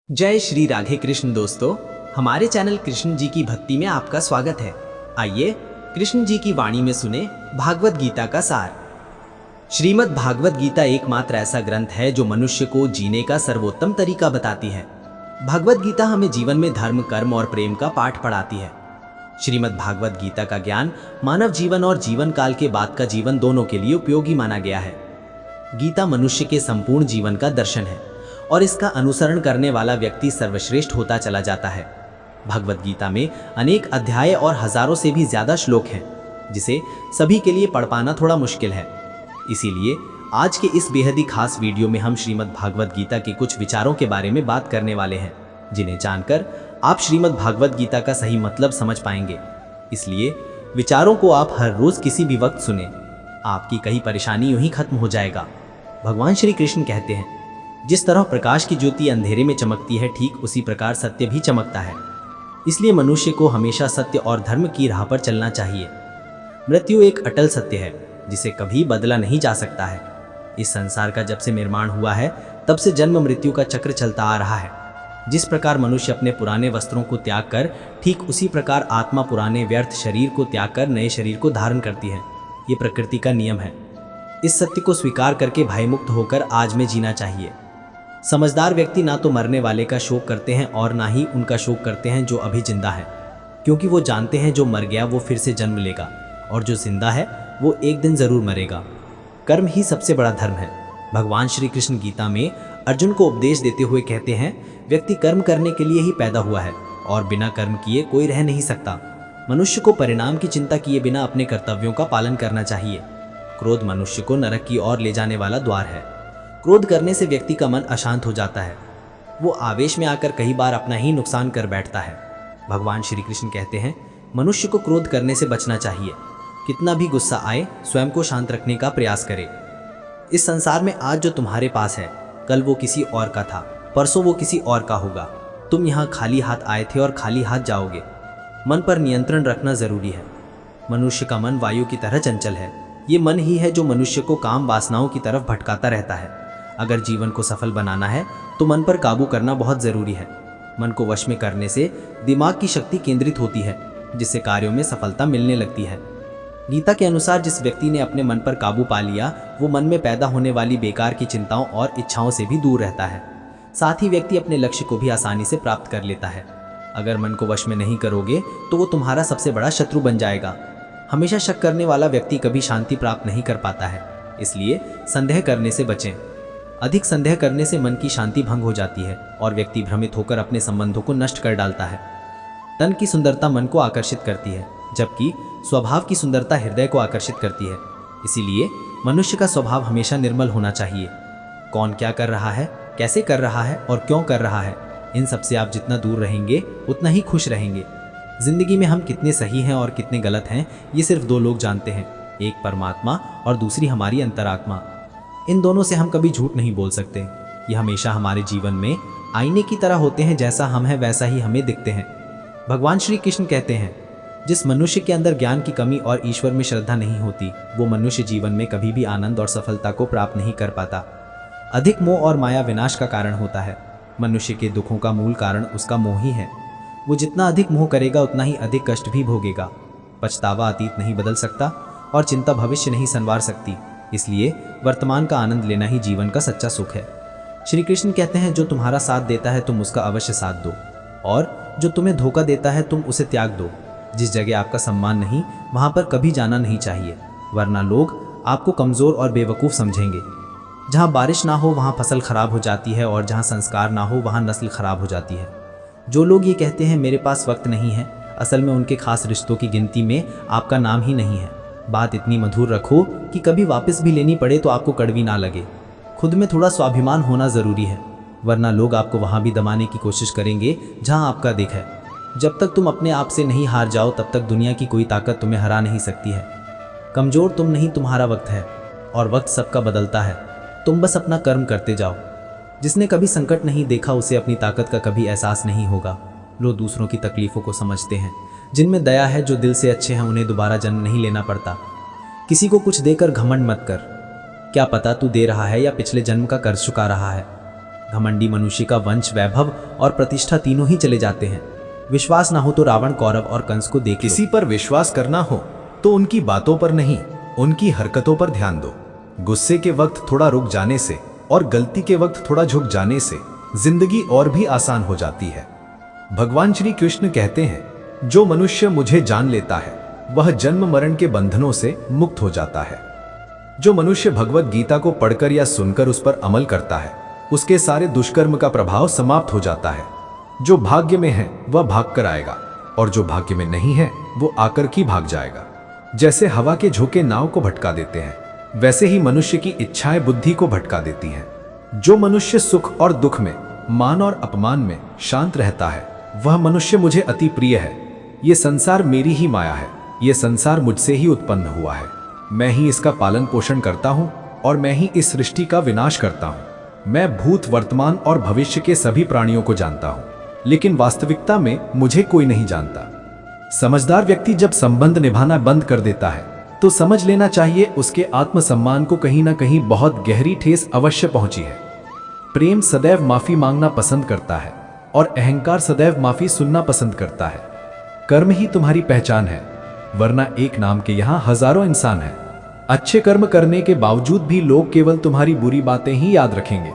जय श्री राधे कृष्ण दोस्तों, हमारे चैनल कृष्ण जी की भक्ति में आपका स्वागत है। आइए कृष्ण जी की वाणी में सुने भागवत गीता का सार। श्रीमद् भागवत गीता एकमात्र ऐसा ग्रंथ है जो मनुष्य को जीने का सर्वोत्तम तरीका बताती है। भगवत गीता हमें जीवन में धर्म, कर्म और प्रेम का पाठ पढ़ाती है। श्रीमद् भागवत गीता का ज्ञान मानव जीवन और जीवन काल के बाद का जीवन दोनों के लिए उपयोगी माना गया है। गीता मनुष्य के संपूर्ण जीवन का दर्शन है और इसका अनुसरण करने वाला व्यक्ति सर्वश्रेष्ठ होता चला जाता है। भगवत गीता में अनेक अध्याय और हजारों से भी ज्यादा श्लोक हैं, जिसे सभी के लिए पढ़ पाना थोड़ा मुश्किल है। इसीलिए आज के इस बेहद ही खास वीडियो में हम श्रीमद् भागवत गीता के कुछ विचारों के बारे में बात करने वाले हैं, जिन्हें जानकर आप श्रीमद् भागवत गीता का सही मतलब समझ पाएंगे। इसलिए विचारों को आप हर रोज किसी भी वक्त सुने, आपकी कई परेशानी यूं ही खत्म हो जाएगा। भगवान श्री कृष्ण कहते हैं, जिस तरह प्रकाश की ज्योति अंधेरे में चमकती है, ठीक उसी प्रकार सत्य भी चमकता है। इसलिए मनुष्य को हमेशा सत्य और धर्म की राह पर चलना चाहिए। मृत्यु एक अटल सत्य है जिसे कभी बदला नहीं जा सकता है। इस संसार का जब से निर्माण हुआ है तब से जन्म मृत्यु का चक्र चलता आ रहा है। जिस प्रकार मनुष्य अपने पुराने वस्त्रों को त्याग कर, ठीक उसी प्रकार आत्मा पुराने व्यर्थ शरीर को त्याग कर नए शरीर को धारण करती है। ये प्रकृति का नियम है। इस सत्य को स्वीकार करके भयमुक्त होकर आज में जीना चाहिए। समझदार व्यक्ति ना तो मरने वाले का शोक करते हैं और ना ही उनका शोक करते हैं जो अभी जिंदा है, क्योंकि वो जानते हैं जो मर गया वो फिर से जन्म लेगा और जो जिंदा है वो एक दिन जरूर मरेगा। कर्म ही सबसे बड़ा धर्म है। भगवान श्री कृष्ण गीता में अर्जुन को उपदेश देते हुए कहते हैं, व्यक्ति कर्म करने के लिए ही पैदा हुआ है और बिना कर्म किए कोई रह नहीं सकता। मनुष्य को परिणाम की चिंता किए बिना अपने कर्तव्यों का पालन करना चाहिए। क्रोध मनुष्य को नरक की ओर ले जाने वाला द्वार है। क्रोध करने से व्यक्ति का मन अशांत हो जाता है। वो आवेश में आकर कई बार अपना ही नुकसान कर बैठता है। भगवान श्री कृष्ण कहते हैं, मनुष्य को क्रोध करने से बचना चाहिए। कितना भी गुस्सा आए, स्वयं को शांत रखने का प्रयास करे। इस संसार में आज जो तुम्हारे पास है, कल वो किसी और का था, परसों वो किसी और का होगा। तुम यहाँ खाली हाथ आए थे और खाली हाथ जाओगे। मन पर नियंत्रण रखना जरूरी है। मनुष्य का मन वायु की तरह चंचल है। ये मन ही है जो मनुष्य को काम वासनाओं की तरफ भटकाता रहता है। अगर जीवन को सफल बनाना है तो मन पर काबू करना बहुत जरूरी है। मन को वश में करने से दिमाग की शक्ति केंद्रित होती है, जिससे कार्यों में सफलता मिलने लगती है। गीता के अनुसार जिस व्यक्ति ने अपने मन पर काबू पा लिया, वो मन में पैदा होने वाली बेकार की चिंताओं और इच्छाओं से भी दूर रहता है। साथ ही व्यक्ति अपने लक्ष्य को भी आसानी से प्राप्त कर लेता है। अगर मन को वश में नहीं करोगे तो वो तुम्हारा सबसे बड़ा शत्रु बन जाएगा। हमेशा शक करने वाला व्यक्ति कभी शांति प्राप्त नहीं कर पाता है। इसलिए संदेह करने से बचें। अधिक संदेह करने से मन की शांति भंग हो जाती है और व्यक्ति भ्रमित होकर अपने संबंधों को नष्ट कर डालता है। तन की सुंदरता मन को आकर्षित करती है, जबकि स्वभाव की सुंदरता हृदय को आकर्षित करती है। इसीलिए मनुष्य का स्वभाव हमेशा निर्मल होना चाहिए। कौन क्या कर रहा है, कैसे कर रहा है और क्यों कर रहा है, इन सबसे आप जितना दूर रहेंगे उतना ही खुश रहेंगे। जिंदगी में हम कितने सही हैं और कितने गलत हैं, ये सिर्फ दो लोग जानते हैं, एक परमात्मा और दूसरी हमारी अंतरात्मा। इन दोनों से हम कभी झूठ नहीं बोल सकते। ये हमेशा हमारे जीवन में आईने की तरह होते हैं। जैसा हम हैं वैसा ही हमें दिखते हैं। भगवान श्री कृष्ण कहते हैं, जिस मनुष्य के अंदर ज्ञान की कमी और ईश्वर में श्रद्धा नहीं होती, वो मनुष्य जीवन में कभी भी आनंद और सफलता को प्राप्त नहीं कर पाता। अधिक मोह और माया विनाश का कारण होता है। मनुष्य के दुखों का मूल कारण उसका मोह ही है। वो जितना अधिक मोह करेगा उतना ही अधिक कष्ट भी भोगेगा। पछतावा अतीत नहीं बदल सकता और चिंता भविष्य नहीं संवार सकती। इसलिए वर्तमान का आनंद लेना ही जीवन का सच्चा सुख है। श्री कृष्ण कहते हैं, जो तुम्हारा साथ देता है तुम उसका अवश्य साथ दो, और जो तुम्हें धोखा देता है तुम उसे त्याग दो। जिस जगह आपका सम्मान नहीं, वहां पर कभी जाना नहीं चाहिए, वरना लोग आपको कमजोर और बेवकूफ़ समझेंगे। जहां बारिश ना हो वहां फसल खराब हो जाती है और जहां संस्कार ना हो वहां नस्ल खराब हो जाती है। जो लोग ये कहते हैं मेरे पास वक्त नहीं है, असल में उनके खास रिश्तों की गिनती में आपका नाम ही नहीं है। बात इतनी मधुर रखो कि कभी वापस भी लेनी पड़े तो आपको कड़वी ना लगे। खुद में थोड़ा स्वाभिमान होना ज़रूरी है, वरना लोग आपको वहाँ भी दबाने की कोशिश करेंगे जहाँ आपका दिख है। जब तक तुम अपने आप से नहीं हार जाओ तब तक दुनिया की कोई ताकत तुम्हें हरा नहीं सकती है। कमज़ोर तुम नहीं, तुम्हारा वक्त है, और वक्त सबका बदलता है। तुम बस अपना कर्म करते जाओ। जिसने कभी संकट नहीं देखा उसे अपनी ताकत का कभी एहसास नहीं होगा। लोग दूसरों की तकलीफ़ों को समझते हैं। जिनमें दया है, जो दिल से अच्छे हैं, उन्हें दोबारा जन्म नहीं लेना पड़ता। किसी को कुछ देकर घमंड मत कर। क्या पता तू दे रहा है या पिछले जन्म का कर्ज चुका रहा है। घमंडी मनुष्य का वंश, वैभव और प्रतिष्ठा तीनों ही चले जाते हैं। विश्वास ना हो तो रावण, कौरव और कंस को देख लो। किसी पर विश्वास करना हो तो उनकी बातों पर नहीं, उनकी हरकतों पर ध्यान दो। गुस्से के वक्त थोड़ा रुक जाने से और गलती के वक्त थोड़ा झुक जाने से जिंदगी और भी आसान हो जाती है। भगवान श्री कृष्ण कहते हैं, जो मनुष्य मुझे जान लेता है वह जन्म मरण के बंधनों से मुक्त हो जाता है। जो मनुष्य भगवत गीता को पढ़कर या सुनकर उस पर अमल करता है, उसके सारे दुष्कर्म का प्रभाव समाप्त हो जाता है। जो भाग्य में है वह भाग कर आएगा और जो भाग्य में नहीं है वो आकर की भाग जाएगा। जैसे हवा के झोंके नाव को भटका देते हैं, वैसे ही मनुष्य की इच्छाएं बुद्धि को भटका देती हैं। जो मनुष्य सुख और दुख में, मान और अपमान में शांत रहता है, वह मनुष्य मुझे अति प्रिय है। ये संसार मेरी ही माया है, ये संसार मुझसे ही उत्पन्न हुआ है। मैं ही इसका पालन पोषण करता हूँ और मैं ही इस सृष्टि का विनाश करता हूँ। मैं भूत, वर्तमान और भविष्य के सभी प्राणियों को जानता हूँ, लेकिन वास्तविकता में मुझे कोई नहीं जानता। समझदार व्यक्ति जब संबंध निभाना बंद कर देता है तो समझ लेना चाहिए उसके आत्मसम्मान को कहीं ना कहीं बहुत गहरी ठेस अवश्य पहुंची है। प्रेम सदैव माफी मांगना पसंद करता है और अहंकार सदैव माफी सुनना पसंद करता है। कर्म ही तुम्हारी पहचान है, वरना एक नाम के यहाँ हजारों इंसान हैं। अच्छे कर्म करने के बावजूद भी लोग केवल तुम्हारी बुरी बातें ही याद रखेंगे।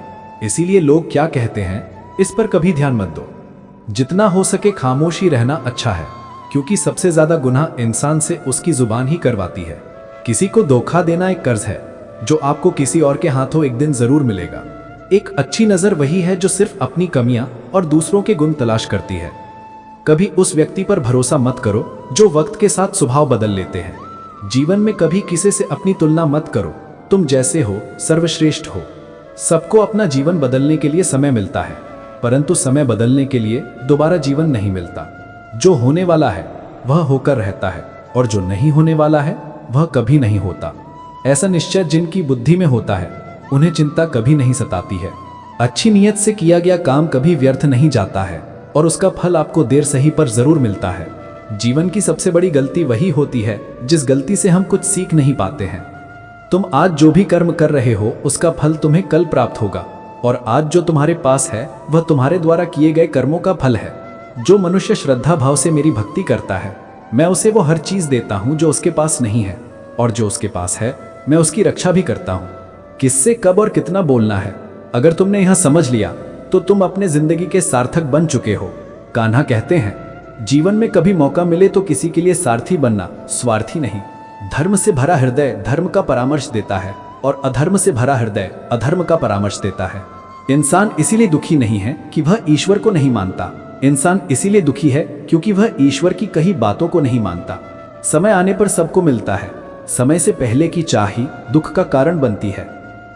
इसीलिए लोग क्या कहते हैं इस पर कभी ध्यान मत दो। जितना हो सके खामोशी रहना अच्छा है, क्योंकि सबसे ज्यादा गुनाह इंसान से उसकी जुबान ही करवाती है। किसी को धोखा देना एक कर्ज है जो आपको किसी और के हाथों एक दिन जरूर मिलेगा। एक अच्छी नजर वही है जो सिर्फ अपनी कमियां और दूसरों के गुण तलाश करती है। कभी उस व्यक्ति पर भरोसा मत करो जो वक्त के साथ स्वभाव बदल लेते हैं। जीवन में कभी किसी से अपनी तुलना मत करो। तुम जैसे हो सर्वश्रेष्ठ हो। सबको अपना जीवन बदलने के लिए समय मिलता है, परंतु समय बदलने के लिए दोबारा जीवन नहीं मिलता। जो होने वाला है वह होकर रहता है और जो नहीं होने वाला है वह कभी नहीं होता। ऐसा निश्चय जिनकी बुद्धि में होता है उन्हें चिंता कभी नहीं सताती है। अच्छी नीयत से किया गया काम कभी व्यर्थ नहीं जाता है और उसका फल आपको देर सही पर जरूर मिलता है। जीवन की सबसे बड़ी गलती वही होती है जिस गलती से हम कुछ सीख नहीं पाते हैं। तुम आज जो भी कर्म कर रहे हो उसका फल तुम्हें कल प्राप्त होगा, और आज जो तुम्हारे पास है वह तुम्हारे द्वारा किए गए कर्मों का फल है। जो मनुष्य श्रद्धा भाव से मेरी भक्ति करता है, मैं उसे वो हर चीज देता हूँ जो उसके पास नहीं है, और जो उसके पास है मैं उसकी रक्षा भी करता हूँ। किससे कब और कितना बोलना है, अगर तुमने यह समझ लिया तो तुम अपने जिंदगी के सार्थक बन चुके हो। कान्हा कहते हैं, जीवन में कभी मौका मिले तो किसी के लिए सारथी बनना, स्वार्थी नहीं। धर्म से भरा हृदय धर्म का परामर्श देता है और अधर्म से भरा हृदय अधर्म का परामर्श देता है। इंसान इसीलिए दुखी नहीं है कि वह ईश्वर को नहीं मानता। इंसान इसीलिए दुखी है क्योंकि वह ईश्वर की कही बातों को नहीं मानता। समय आने पर सबको मिलता है, समय से पहले की चाह ही दुख का कारण बनती है।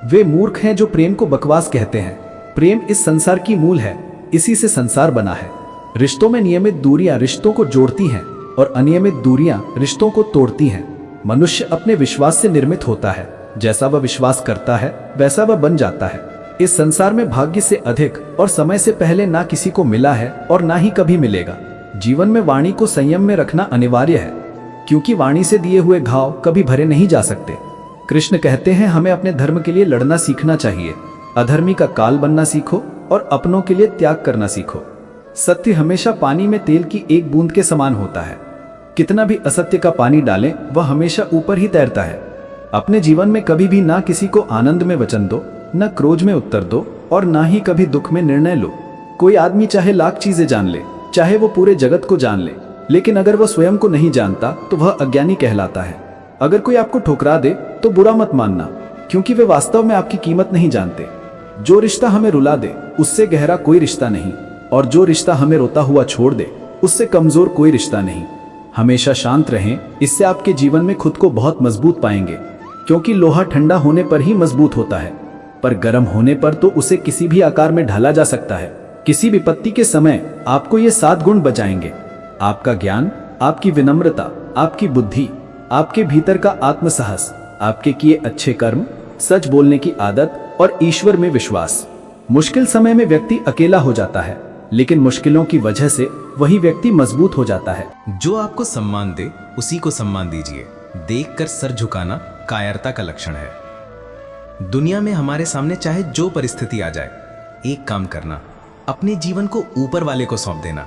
वे मूर्ख हैं जो प्रेम को बकवास कहते हैं। प्रेम इस संसार की मूल है, इसी से संसार बना है। रिश्तों में नियमित दूरियां रिश्तों को जोड़ती हैं और अनियमित दूरियां रिश्तों को तोड़ती हैं। मनुष्य अपने विश्वास से निर्मित होता है, जैसा वह विश्वास करता है वैसा वह बन जाता है। इस संसार में भाग्य से अधिक और समय से पहले ना किसी को मिला है और ना ही कभी मिलेगा। जीवन में वाणी को संयम में रखना अनिवार्य है, क्योंकि वाणी से दिए हुए घाव कभी भरे नहीं जा सकते। कृष्ण कहते हैं, हमें अपने धर्म के लिए लड़ना सीखना चाहिए। अधर्मी का काल बनना सीखो और अपनों के लिए त्याग करना सीखो। सत्य हमेशा पानी में तेल की एक बूंद के समान होता है। कितना भी असत्य का पानी डालें वह हमेशा ऊपर ही तैरता है। अपने जीवन में कभी भी ना किसी को आनंद में वचन दो, न क्रोध में उत्तर दो और ना ही कभी दुख में निर्णय लो। कोई आदमी चाहे लाख चीजें जान ले, चाहे वो पूरे जगत को जान ले, लेकिन अगर वह स्वयं को नहीं जानता तो वह अज्ञानी कहलाता है। अगर कोई आपको ठुकरा दे तो बुरा मत मानना, क्योंकि वे वास्तव में आपकी कीमत नहीं जानते। जो रिश्ता हमें रुला दे उससे गहरा कोई रिश्ता नहीं, और जो रिश्ता हमें रोता हुआ छोड़ दे उससे कमजोर कोई रिश्ता नहीं। हमेशा शांत रहें, इससे आपके जीवन में खुद को बहुत मजबूत पाएंगे, क्योंकि लोहा ठंडा होने पर ही मजबूत होता है, पर गर्म होने पर तो उसे किसी भी आकार में ढाला जा सकता है। किसी विपत्ति के समय आपको ये 7 गुण बचाएंगे: आपका ज्ञान, आपकी विनम्रता, आपकी बुद्धि, आपके भीतर का आत्मसाहस, आपके किए अच्छे कर्म, सच बोलने की आदत और ईश्वर में विश्वास। मुश्किल समय में व्यक्ति अकेला हो जाता है, लेकिन मुश्किलों की वजह से वही व्यक्ति मजबूत हो जाता है। जो आपको सम्मान दे उसी को सम्मान दीजिए। देखकर सर झुकाना कायरता का लक्षण है। दुनिया में हमारे सामने चाहे जो परिस्थिति आ जाए, एक काम करना, अपने जीवन को ऊपर वाले को सौंप देना।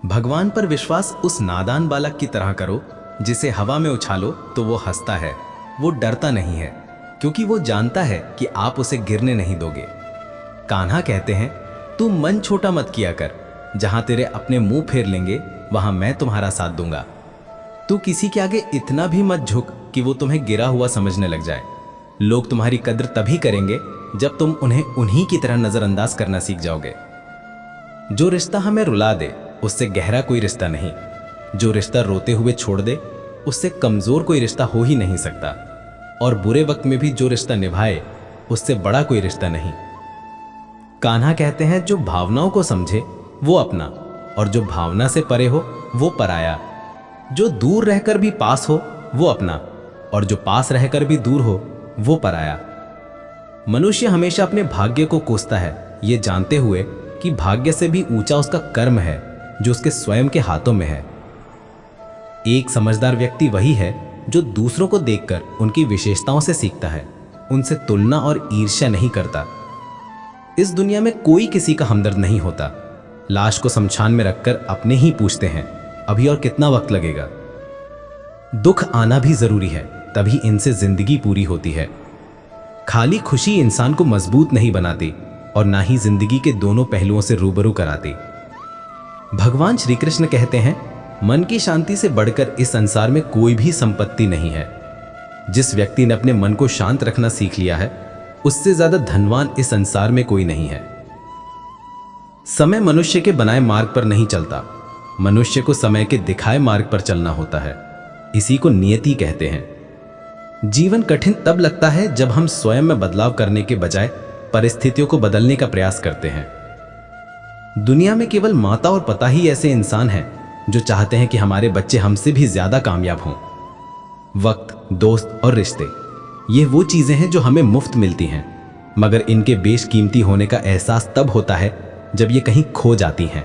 भगवान पर विश्वास उस नादान बालक की तरह करो जिसे हवा में उछालो तो वो हंसता है, वो डरता नहीं है, क्योंकि वो जानता है कि आप उसे गिरने नहीं दोगे। कान्हा कहते हैं, तू मन छोटा मत किया कर, जहां तेरे अपने मुंह फेर लेंगे वहां मैं तुम्हारा साथ दूंगा। तू किसी के आगे इतना भी मत झुक कि वो तुम्हें गिरा हुआ समझने लग जाए। लोग तुम्हारी कद्र तभी करेंगे जब तुम उन्हें उन्हीं की तरह नजरअंदाज करना सीख जाओगे। जो रिश्ता हमें रुला दे उससे गहरा कोई रिश्ता नहीं। जो रिश्ता रोते हुए छोड़ दे उससे कमजोर कोई रिश्ता हो ही नहीं सकता। और बुरे वक्त में भी जो रिश्ता निभाए उससे बड़ा कोई रिश्ता नहीं। कान्हा कहते हैं, जो भावनाओं को समझे वो अपना, और जो भावना से परे हो वो पराया। जो दूर रहकर भी पास हो वो अपना, और जो पास रहकर भी दूर हो वो पराया। मनुष्य हमेशा अपने भाग्य को कोसता है, ये जानते हुए कि भाग्य से भी ऊंचा उसका कर्म है जो उसके स्वयं के हाथों में है। एक समझदार व्यक्ति वही है जो दूसरों को देखकर उनकी विशेषताओं से सीखता है, उनसे तुलना और ईर्ष्या नहीं करता। इस दुनिया में कोई किसी का हमदर्द नहीं होता। लाश को शमशान में रखकर अपने ही पूछते हैं, अभी और कितना वक्त लगेगा। दुख आना भी जरूरी है, तभी इनसे जिंदगी पूरी होती है। खाली खुशी इंसान को मजबूत नहीं बनाती और ना ही जिंदगी के दोनों पहलुओं से रूबरू कराती। भगवान श्री कृष्ण कहते हैं, मन की शांति से बढ़कर इस संसार में कोई भी संपत्ति नहीं है। जिस व्यक्ति ने अपने मन को शांत रखना सीख लिया है उससे ज्यादा धनवान इस संसार में कोई नहीं है। समय मनुष्य के बनाए मार्ग पर नहीं चलता, मनुष्य को समय के दिखाए मार्ग पर चलना होता है। इसी को नियति कहते हैं। जीवन कठिन तब लगता है जब हम स्वयं में बदलाव करने के बजाय परिस्थितियों को बदलने का प्रयास करते हैं। दुनिया में केवल माता और पिता ही ऐसे इंसान हैं जो चाहते हैं कि हमारे बच्चे हमसे भी ज्यादा कामयाब हों। वक्त, दोस्त और रिश्ते, ये वो चीजें हैं जो हमें मुफ्त मिलती हैं, मगर इनके बेशकीमती होने का एहसास तब होता है जब ये कहीं खो जाती हैं।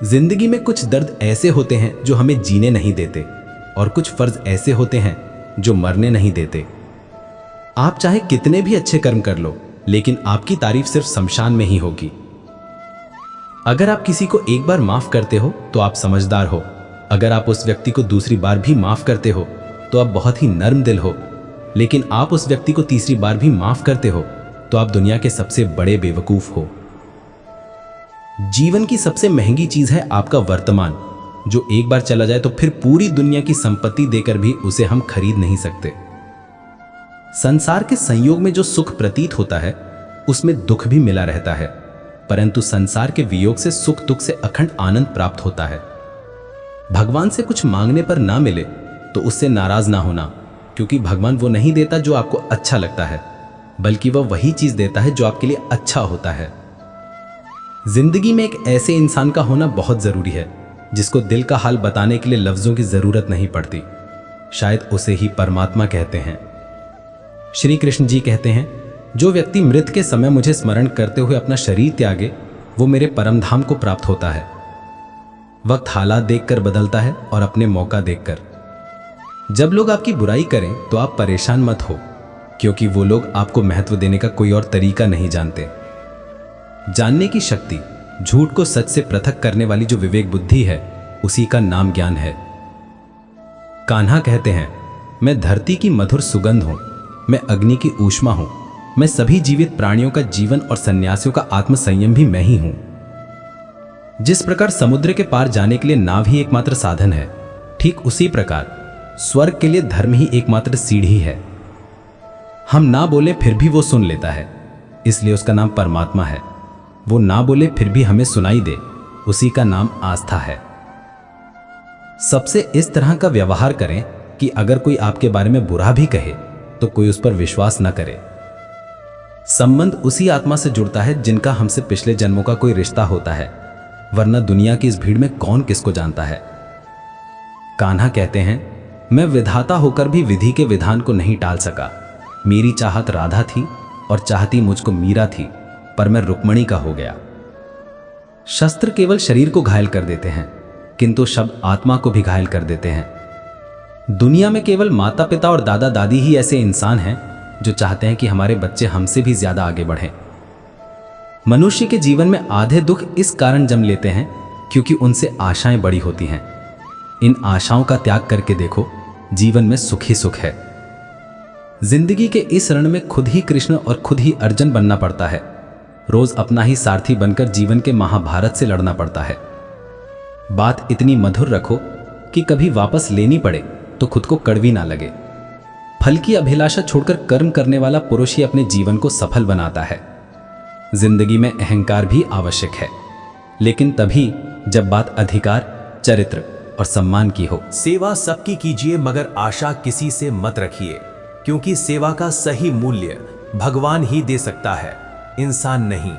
जिंदगी में कुछ दर्द ऐसे होते हैं जो हमें जीने नहीं देते, और कुछ फर्ज ऐसे होते हैं जो मरने नहीं देते। आप चाहे कितने भी अच्छे कर्म कर लो, लेकिन आपकी तारीफ सिर्फ शमशान में ही होगी। अगर आप किसी को एक बार माफ करते हो तो आप समझदार हो। अगर आप उस व्यक्ति को दूसरी बार भी माफ करते हो तो आप बहुत ही नर्म दिल हो। लेकिन आप उस व्यक्ति को तीसरी बार भी माफ करते हो तो आप दुनिया के सबसे बड़े बेवकूफ हो। जीवन की सबसे महंगी चीज है आपका वर्तमान, जो एक बार चला जाए तो फिर पूरी दुनिया की संपत्ति देकर भी उसे हम खरीद नहीं सकते। संसार के संयोग में जो सुख प्रतीत होता है उसमें दुख भी मिला रहता है, परंतु संसार के वियोग से सुख दुख से अखंड आनंद प्राप्त होता है। भगवान से कुछ मांगने पर ना मिले तो उससे नाराज ना होना, क्योंकि भगवान वो नहीं देता जो आपको अच्छा लगता है, बल्कि वह वही चीज देता है जो आपके लिए अच्छा होता है। जिंदगी में एक ऐसे इंसान का होना बहुत जरूरी है जिसको दिल का हाल बताने के लिए लफ्जों की जरूरत नहीं पड़ती। शायद उसे ही परमात्मा कहते हैं। श्री कृष्ण जी कहते हैं, जो व्यक्ति मृत के समय मुझे स्मरण करते हुए अपना शरीर त्यागे वो मेरे परम धाम को प्राप्त होता है। वक्त हालात देखकर बदलता है और अपने मौका देखकर। जब लोग आपकी बुराई करें तो आप परेशान मत हो, क्योंकि वो लोग आपको महत्व देने का कोई और तरीका नहीं जानते। जानने की शक्ति, झूठ को सच से पृथक करने वाली जो विवेक बुद्धि है, उसी का नाम ज्ञान है। कान्हा कहते हैं, मैं धरती की मधुर सुगंध हूं, मैं अग्नि की ऊष्मा हूं, मैं सभी जीवित प्राणियों का जीवन और सन्यासियों का आत्मसंयम भी मैं ही हूं। जिस प्रकार समुद्र के पार जाने के लिए नाव ही एकमात्र साधन है, ठीक उसी प्रकार स्वर्ग के लिए धर्म ही एकमात्र सीढ़ी है। हम ना बोले फिर भी वो सुन लेता है, इसलिए उसका नाम परमात्मा है। वो ना बोले फिर भी हमें सुनाई दे, उसी का नाम आस्था है। सबसे इस तरह का व्यवहार करें कि अगर कोई आपके बारे में बुरा भी कहे तो कोई उस पर विश्वास न करे। संबंध उसी आत्मा से जुड़ता है जिनका हमसे पिछले जन्मों का कोई रिश्ता होता है, वरना दुनिया की इस भीड़ में कौन किसको जानता है। कान्हा कहते हैं, मैं विधाता होकर भी विधि के विधान को नहीं टाल सका। मेरी चाहत राधा थी और चाहती मुझको मीरा थी, पर मैं रुक्मणी का हो गया। शस्त्र केवल शरीर को घायल कर देते हैं, किंतु शब्द आत्मा को भी घायल कर देते हैं। दुनिया में केवल माता पिता और दादा दादी ही ऐसे इंसान हैं जो चाहते हैं कि हमारे बच्चे हमसे भी ज्यादा आगे बढ़ें। मनुष्य के जीवन में आधे दुख इस कारण जन्म लेते हैं क्योंकि उनसे आशाएं बड़ी होती हैं। इन आशाओं का त्याग करके देखो, जीवन में सुख ही सुख है। जिंदगी के इस रण में खुद ही कृष्ण और खुद ही अर्जुन बनना पड़ता है। रोज अपना ही सारथी बनकर जीवन के महाभारत से लड़ना पड़ता है। बात इतनी मधुर रखो कि कभी वापस लेनी पड़े तो खुद को कड़वी ना लगे। फल की अभिलाषा छोड़कर कर्म करने वाला पुरुष ही अपने जीवन को सफल बनाता है। जिंदगी में अहंकार भी आवश्यक है, लेकिन तभी जब बात अधिकार, चरित्र और सम्मान की हो। सेवा सबकी कीजिए, मगर आशा किसी से मत रखिए, क्योंकि सेवा का सही मूल्य भगवान ही दे सकता है, इंसान नहीं।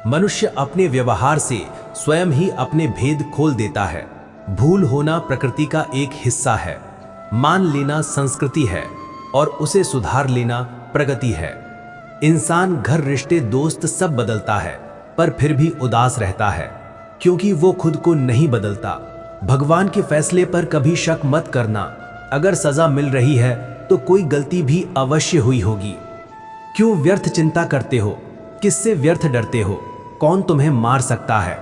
मनुष्य अपने व्यवहार से स्वयं ही अपने भेद खोल देता है। भूल होना प्रकृति का एक हिस्सा है, मान लेना संस्कृति है और उसे सुधार लेना प्रगति है। इंसान घर, रिश्ते, दोस्त सब बदलता है, पर फिर भी उदास रहता है क्योंकि वो खुद को नहीं बदलता। भगवान के फैसले पर कभी शक मत करना। अगर सजा मिल रही है तो कोई गलती भी अवश्य हुई होगी। क्यों व्यर्थ चिंता करते हो? किससे व्यर्थ डरते हो? कौन तुम्हें मार सकता है?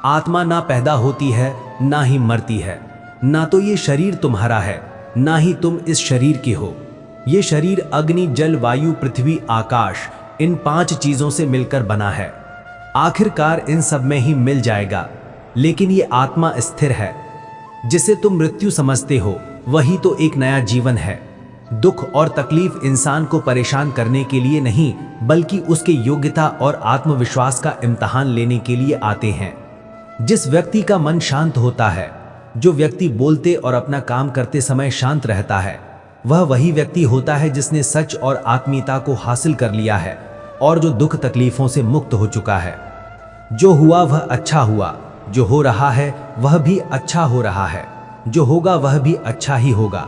आत्मा ना पैदा होती है ना ही मरती है। ना तो ये शरीर तुम्हारा है, ना ही तुम इस शरीर के हो। ये शरीर अग्नि, जल, वायु, पृथ्वी, आकाश, इन 5 चीजों से मिलकर बना है। आखिरकार इन सब में ही मिल जाएगा। लेकिन ये आत्मा स्थिर है। जिसे तुम मृत्यु समझते हो वही तो एक नया जीवन है। दुख और तकलीफ इंसान को परेशान करने के लिए नहीं, बल्कि उसके योग्यता और आत्मविश्वास का इम्तिहान लेने के लिए आते हैं। जिस व्यक्ति का मन शांत होता है, जो व्यक्ति बोलते और अपना काम करते समय शांत रहता है, वह वही व्यक्ति होता है जिसने सच और आत्मीयता को हासिल कर लिया है और जो दुख तकलीफों से मुक्त हो चुका है। जो हुआ वह अच्छा हुआ, जो हो रहा है वह भी अच्छा हो रहा है, जो होगा वह भी अच्छा ही होगा।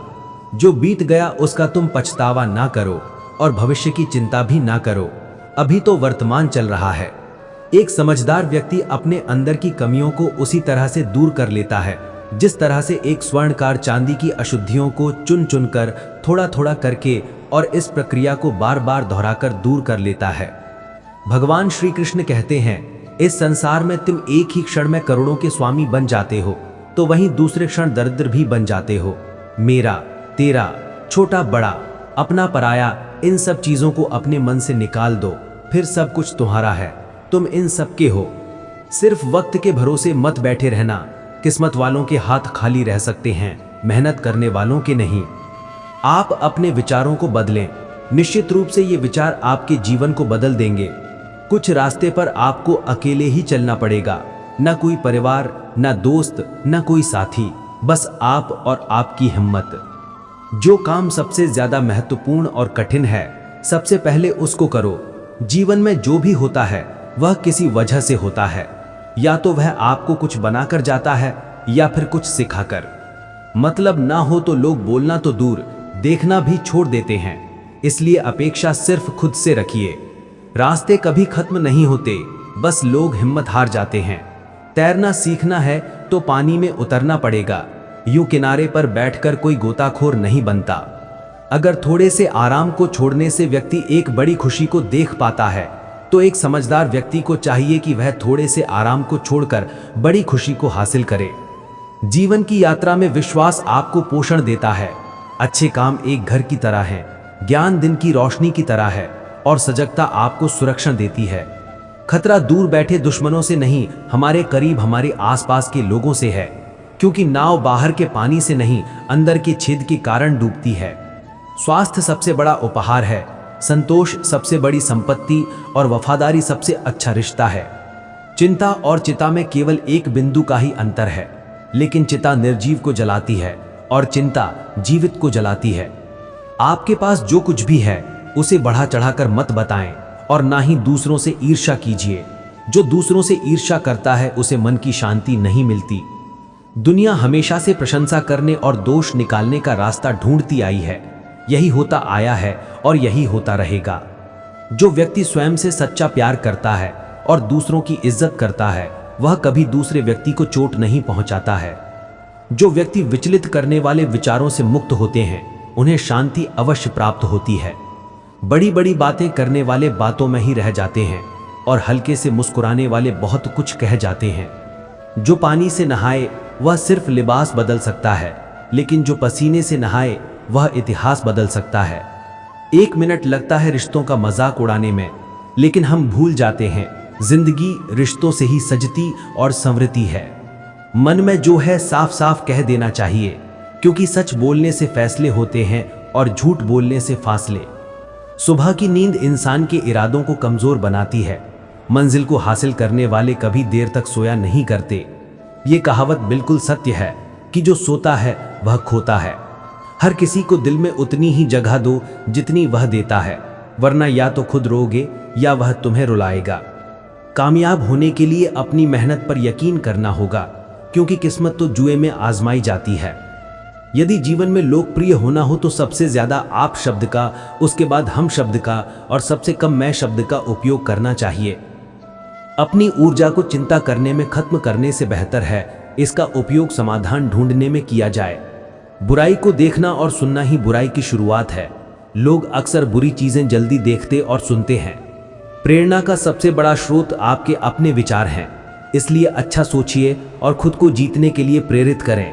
जो बीत गया उसका तुम पछतावा ना करो और भविष्य की चिंता भी ना करो। अभी तो वर्तमान चल रहा है। एक समझदार व्यक्ति अपने अंदर की कमियों को उसी तरह से दूर कर लेता है जिस तरह से एक स्वर्णकार चांदी की अशुद्धियों को चुन चुन कर, थोड़ा थोड़ा करके, और इस प्रक्रिया को बार बार दोहराकर दूर कर लेता है। भगवान श्री कृष्ण कहते हैं, इस संसार में तुम एक ही क्षण में करोड़ों के स्वामी बन जाते हो तो वहीं दूसरे क्षण दरिद्र भी बन जाते हो। मेरा, तेरा, छोटा बड़ा, अपना पराया, इन सब चीजों को अपने मन से निकाल दो, फिर सब कुछ तुम्हारा है। तुम इन सब के हो। सिर्फ वक्त के भरोसे मत बैठे रहना। किस्मत वालों के हाथ खाली रह सकते हैं, मेहनत करने वालों के नहीं। आप अपने विचारों को बदलें। निश्चित रूप से ये विचार आपके जीवन को बदल देंगे। कुछ रास्ते पर आपको अकेले ही चलना पड़ेगा। ना कोई परिवार, ना दोस्त, ना कोई साथी, बस आप और आपकी हिम्मत। जो काम सबसे ज्यादा महत्वपूर्ण और कठिन है, सबसे पहले उसको करो। जीवन में जो भी होता है वह किसी वजह से होता है। या तो वह आपको कुछ बनाकर जाता है या फिर कुछ सिखाकर। मतलब ना हो तो लोग बोलना तो दूर, देखना भी छोड़ देते हैं। इसलिए अपेक्षा सिर्फ खुद से रखिए। रास्ते कभी खत्म नहीं होते, बस लोग हिम्मत हार जाते हैं। तैरना सीखना है तो पानी में उतरना पड़ेगा। यूं किनारे पर बैठकर कोई गोताखोर नहीं बनता। अगर थोड़े से आराम को छोड़ने से व्यक्ति एक बड़ी खुशी को देख पाता है, तो एक समझदार व्यक्ति को चाहिए कि वह थोड़े से आराम को छोड़कर बड़ी खुशी को हासिल करे। जीवन की यात्रा में विश्वास आपको पोषण देता है। अच्छे काम एक घर की तरह हैं, ज्ञान दिन की रोशनी की तरह है और सजगता आपको सुरक्षा देती है। खतरा दूर बैठे दुश्मनों से नहीं, हमारे करीब, हमारे आसपास के लोगों से है, क्योंकि नाव बाहर के पानी से नहीं, अंदर के छेद के कारण डूबती है। स्वास्थ्य सबसे बड़ा उपहार है, संतोष सबसे बड़ी संपत्ति और वफादारी सबसे अच्छा रिश्ता है। चिंता और चिता में केवल एक बिंदु का ही अंतर है, लेकिन चिता निर्जीव को जलाती है और चिंता जीवित को जलाती है। आपके पास जो कुछ भी है उसे बढ़ा चढ़ाकर मत बताएं और ना ही दूसरों से ईर्ष्या कीजिए। जो दूसरों से ईर्ष्या करता है उसे मन की शांति नहीं मिलती। दुनिया हमेशा से प्रशंसा करने और दोष निकालने का रास्ता ढूंढती आई है। यही होता आया है और यही होता रहेगा। जो व्यक्ति स्वयं से सच्चा प्यार करता है और दूसरों की इज्जत करता है, वह कभी दूसरे व्यक्ति को चोट नहीं पहुंचाता है। जो व्यक्ति विचलित करने वाले विचारों से मुक्त होते हैं, उन्हें शांति अवश्य प्राप्त होती है। बड़ी बड़ी बातें करने वाले बातों में ही रह जाते हैं, और हल्के से मुस्कुराने वाले बहुत कुछ कह जाते हैं। जो पानी से नहाए वह सिर्फ लिबास बदल सकता है, लेकिन जो पसीने से नहाए वह इतिहास बदल सकता है। 1 मिनट लगता है रिश्तों का मजाक उड़ाने में, लेकिन हम भूल जाते हैं जिंदगी रिश्तों से ही सजती और संवरती है। मन में जो है साफ साफ कह देना चाहिए, क्योंकि सच बोलने से फैसले होते हैं और झूठ बोलने से फासले। सुबह की नींद इंसान के इरादों को कमजोर बनाती है। मंजिल को हासिल करने वाले कभी देर तक सोया नहीं करते। ये कहावत बिल्कुल सत्य है कि जो सोता है वह खोता है। हर किसी को दिल में उतनी ही जगह दो जितनी वह देता है, वरना या तो खुद रोगे या वह तुम्हें रुलाएगा। कामयाब होने के लिए अपनी मेहनत पर यकीन करना होगा, क्योंकि किस्मत तो जुए में आजमाई जाती है। यदि जीवन में लोकप्रिय होना हो तो सबसे ज्यादा आप शब्द का, उसके बाद हम शब्द का और सबसे कम मैं शब्द का उपयोग करना चाहिए। अपनी ऊर्जा को चिंता करने में खत्म करने से बेहतर है इसका उपयोग समाधान ढूंढने में किया जाए। बुराई को देखना और सुनना ही बुराई की शुरुआत है। लोग अक्सर बुरी चीजें जल्दी देखते और सुनते हैं। प्रेरणा का सबसे बड़ा स्रोत आपके अपने विचार हैं, इसलिए अच्छा सोचिए और खुद को जीतने के लिए प्रेरित करें।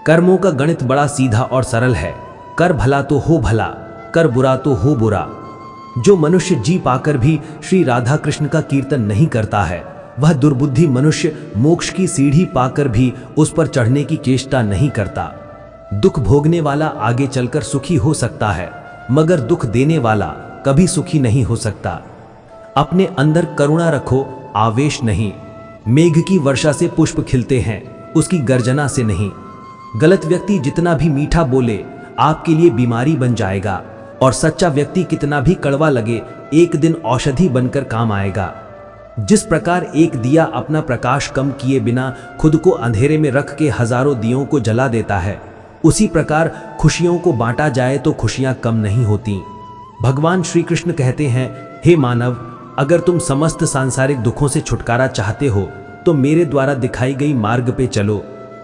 कर्मों का गणित बड़ा सीधा और सरल है। कर भला तो हो भला, कर बुरा तो हो बुरा। जो मनुष्य जी पाकर भी श्री राधा कृष्ण का कीर्तन नहीं करता है, वह दुर्बुद्धि मनुष्य मोक्ष की सीढ़ी पाकर भी उस पर चढ़ने की चेष्टा नहीं करता। दुख भोगने वाला आगे चलकर सुखी हो सकता है, मगर दुख देने वाला कभी सुखी नहीं हो सकता। अपने अंदर करुणा रखो, आवेश नहीं। मेघ की वर्षा से पुष्प खिलते हैं, उसकी गर्जना से नहीं। गलत व्यक्ति जितना भी मीठा बोले आपके लिए बीमारी बन जाएगा, और सच्चा व्यक्ति कितना भी कड़वा लगे एक दिन औषधि बनकर काम आएगा। जिस प्रकार एक दिया अपना प्रकाश कम किए बिना खुद को अंधेरे में रख के हजारों दियों को जला देता है, उसी प्रकार खुशियों को बांटा जाए तो खुशियां कम नहीं होती। भगवान श्री कृष्ण कहते हैं, हे मानव, अगर तुम समस्त सांसारिक दुखों से छुटकारा चाहते हो तो मेरे द्वारा दिखाई गई मार्ग पे चलो।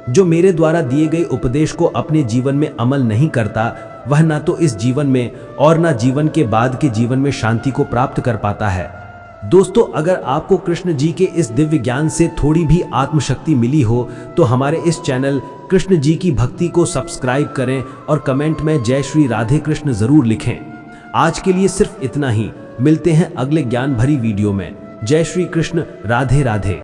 जो मेरे द्वारा दिए गए उपदेश को अपने जीवन में अमल नहीं करता, वह ना तो इस जीवन में और ना जीवन के बाद के जीवन में शांति को प्राप्त कर पाता है। दोस्तों, अगर आपको कृष्ण जी के इस दिव्य ज्ञान से थोड़ी भी आत्मशक्ति मिली हो तो हमारे इस चैनल कृष्ण जी की भक्ति को सब्सक्राइब करें और कमेंट में जय श्री राधे कृष्ण जरूर लिखें। आज के लिए सिर्फ इतना ही। मिलते हैं अगले ज्ञान भरी वीडियो में। जय श्री कृष्ण, राधे राधे।